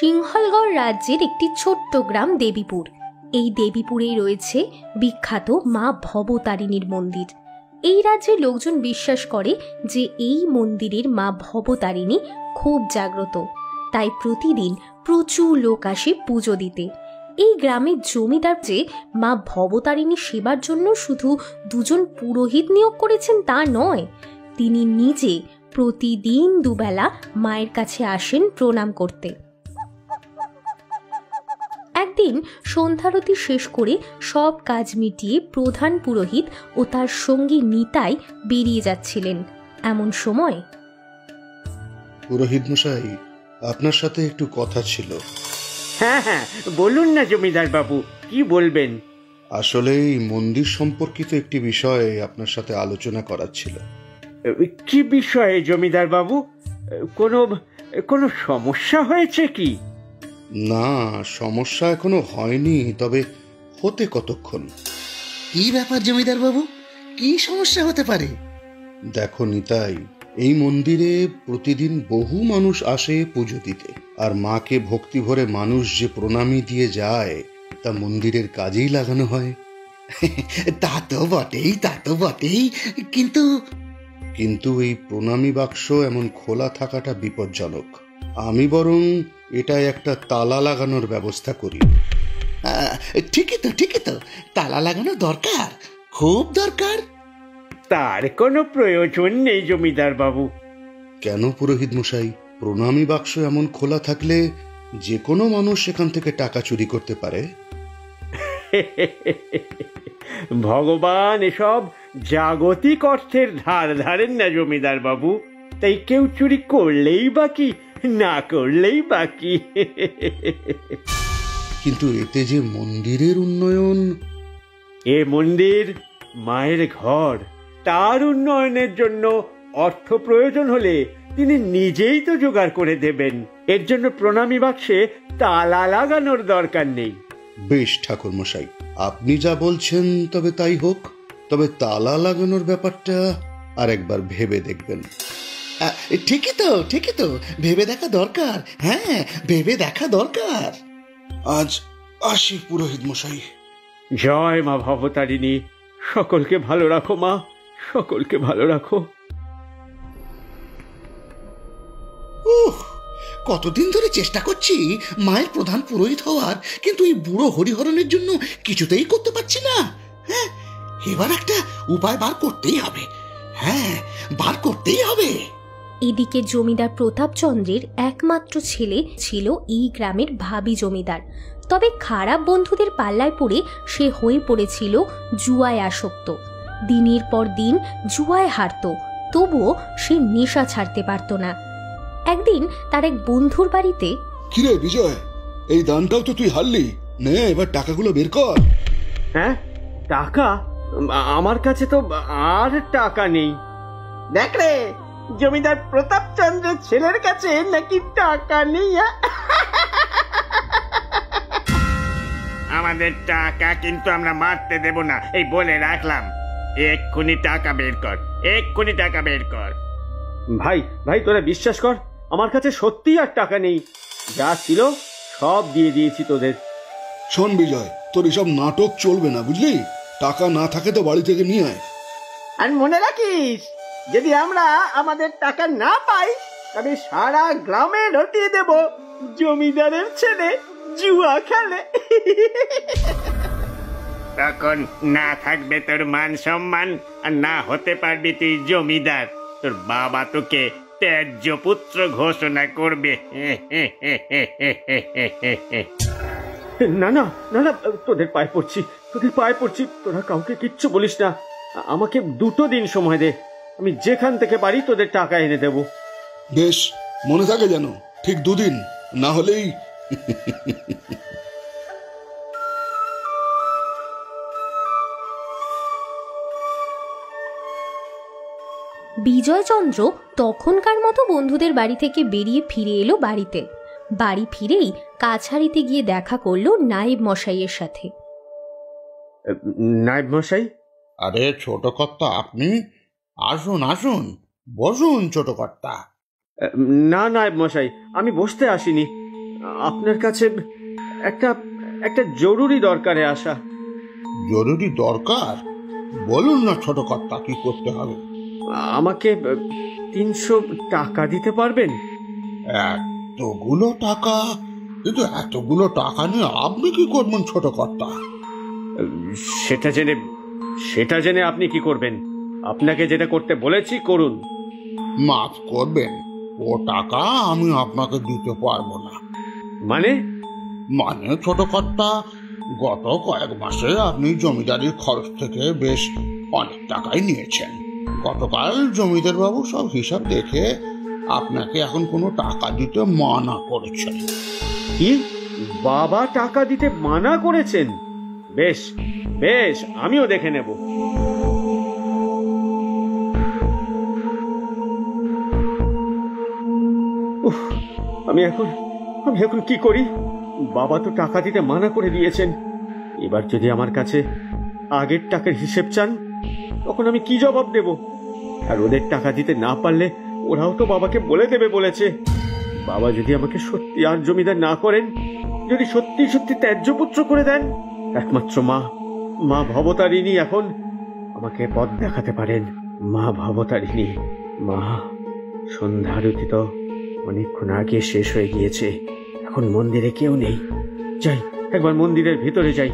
সিংহলগড় রাজ্যের একটি ছোট্ট গ্রাম দেবীপুর। এই দেবীপুরেই রয়েছে বিখ্যাত মা ভবতারিণীর মন্দির। এই রাজ্যের লোকজন বিশ্বাস করে যে এই মন্দিরের মা ভবতারিণী খুব জাগ্রত, তাই প্রতিদিন প্রচুর লোক আসে পুজো দিতে। এই গ্রামের জমিদার যে মা ভবতারিণী সেবার জন্য শুধু দুজন পুরোহিত নিয়োগ করেছেন তা নয়, তিনি নিজে প্রতিদিন দুবেলা মায়ের কাছে আসেন প্রণাম করতে। একদিন সন্ধ্যারতি শেষ করে সব কাজ মিটিয়ে প্রধান পুরোহিত ও তার সঙ্গী নিতাই বেরিয়ে যাচ্ছিলেন। এমন সময়, পুরোহিত মশাই, আপনার সাথে একটু কথা ছিল। হ্যাঁ হ্যাঁ, বলুন না জমিদার বাবু, কি বলবেন? আসলে এই মন্দির সম্পর্কিত একটি বিষয়ে আপনার সাথে আলোচনা করার ছিল। কি বিষয়ে জমিদার বাবু? কোনো কোনো সমস্যা হয়েছে কি? না, সমস্যা এখনো হয়নি, তবে হতে কতক্ষণ। কি ব্যাপার জমিদার বাবু, কি সমস্যা হতে পারে? দেখো নিতাই, এই মন্দিরে প্রতিদিন বহু মানুষ আসে পুজো দিতে, আর মাকে ভক্তি ভরে মানুষ যে প্রণামী দিয়ে যায় তা মন্দিরের কাজেই লাগানো হয়। তা তো বটেই, তা তো বটেই, কিন্তু কিন্তু এই প্রণামী বাক্স এমন খোলা থাকাটা বিপজ্জনক। আমি বরং এটায় একটা তালা লাগানোর ব্যবস্থা করি। ঠিকই তো, তালা লাগানো দরকার, খুব দরকার। তার কোনো প্রয়োজন নেই জমিদার বাবু। কেন পুরোহিত মশাই? প্রণামী বাক্স এমন খোলা থাকলে যে কোনো মানুষ সেখান থেকে টাকা চুরি করতে পারে। ভগবান এসব জাগতিক অর্থের ধার ধারেন না জমিদার বাবু, তাই কেউ চুরি করলেই বাকি, না করলেই বাকি। কিন্তু এতে যে মন্দিরের উন্নয়ন। এ মন্দির মায়ের ঘর, তার উন্নয়নের জন্য অর্থ প্রয়োজন হলে তিনি নিজেই তো জোগাড় করে দেবেন। এর জন্য প্রণামী বাক্সে তালা লাগানোর দরকার নেই। বেশ ঠাকুর মশাই, আপনি যা বলছেন তবে তাই হোক। তবে তালা লাগানোর ব্যাপারটা আর একবার ভেবে দেখবেন। ঠিকই তো, ভেবে দেখা দরকার। হ্যাঁ, ভেবে দেখা দরকার। আজ আসি পুরোহিত মশাই। জয় মা ভবতারিণী, সকলকে ভালো রাখো মা, সকলকে ভালো রাখো। কতদিন ধরে চেষ্টা করছি মায়ের প্রধান পুরোহিত হওয়ার, কিন্তু এই বুড়ো হরিহরণের জন্য কিছুতেই করতে পারছি না। হ্যাঁ, এবার একটা উপায় বার করতেই হবে। হ্যাঁ, বার করতেই হবে। এদিকে জমিদার প্রতাপচন্দ্রের একমাত্র ছেলে ছিল এই গ্রামের ভাবি জমিদার। তবে খারাপ বন্ধুদের পাল্লায় পড়ে সে হয়ে পড়েছিল জুয়ায় আসক্ত। দিনের পর দিন জুয়ায় হারত, তবুও সে নেশা ছাড়তে পারত না। একদিন তার এক বন্ধুর বাড়িতে, কিরে বিজয়, এই দানটাও তো তুই হারলি, নে এবার টাকাগুলো বের কর। হ্যাঁ, টাকা? আমার কাছে তো আর টাকা নেই। দেখ রে, জমিদার প্রতাপচন্দ্রের ছেলের কাছে নাকি টাকা নেই। আমাদের টাকা কিন্তু আমরা মারতে দেব না, এই বলে রাখলাম। এক্ষুনি টাকা বের কর, এক্ষুনি টাকা বের কর। ভাই ভাই, তোরা বিশ্বাস কর, আমার কাছে সত্যিই আর টাকা নেই। যা ছিল সব দিয়ে দিয়েছি তোদের। শোন বিজয়, তোর এসব নাটক চলবে না, বুঝলি? টাকা না থাকে তো বাড়ি থেকে নিয়ে আয়। আর মনে রাখিস, যদি আমরা আমাদের টাকা না পাই তবে সারা গ্রামে রটিয়ে দেব জমিদারের ছেলে জুয়া খেলে। তখন না থাকবে তোর মান সম্মান, আর না হতে পারবি তুই জমিদার। তোর বাবা তোকে ত্যায্য পুত্র ঘোষণা করবে। না না না না, তোদের পায়ে পড়ছি, তোরা কাউকে কিচ্ছু বলিস না। আমাকে 2 দিন সময় দে, আমি যেখান থেকে পারি তোদের টাকা এনে দেব। বেশ, মনে থাকে যেন, ঠিক 2 দিন, না হলেই। বিজয়চন্দ্র তখনকার মতো বন্ধুদের বাড়ি থেকে বেরিয়ে ফিরে এলো বাড়িতে। বাড়ি ফিরেই কাছারিতে গিয়ে দেখা করলো নায়েব মশাইয়ের সাথে। নায়েব মশাই? আরে ছোট কর্তা, আপনি আসুন আসুন, বসুন ছোট কর্তা। না নায়েব মশাই, আমি বসতে আসিনি, আপনার কাছে একটা একটা জরুরি দরকারে আসা। জরুরি দরকার? বলুন না ছোট কর্তা, কি করতে হবে? আমাকে 300 টাকা দিতে পারবেন? এতগুলো টাকা? কিন্তু এতগুলো টাকা নিয়ে আপনি কি করবেন ছোট কর্তা? সেটা জেনে আপনি কি করবেন? আপনাকে যেটা করতে বলেছি করুন। মাফ করবেন, ও টাকা আমি আপনাকে দিতে পারবো না। মানে ছোট কর্তা, গত কয়েক মাসে আপনি জমিদারির খরচ থেকে বেশ অনেক টাকাই নিয়েছেন। গতকাল জমিদার বাবু সব হিসাব দেখে আপনাকে এখন কোনো টাকা দিতে মানা করেছেন। কি? বাবা টাকা দিতে মানা করেছেন? বেশ বেশ, আমিও দেখে নেব। উফ, আমি এখন কি করি? বাবা তো টাকা দিতে মানা করে দিয়েছেন। এবার যদি আমার কাছে আগের টাকার হিসেব চান, তখন আমি কি জবাব দেব? আর ওদের টাকা দিতে না পারলে ওরাও তো বাবাকে বলে দেবে বলেছে। বাবা যদি আমাকে সত্যি আর জমিদার না করেন, যদি সত্যি সত্যি ত্যায্য পুত্র করে দেন, একমাত্র মা ভবতারিণী এখন আমাকে পথ দেখাতে পারেন। মা ভবতারিণী। মা, সন্ধ্যা আরতি তো অনেকক্ষণ আগে শেষ হয়ে গিয়েছে, এখন মন্দিরে কেউ নেই। যাই, একবার মন্দিরের ভিতরে যাই।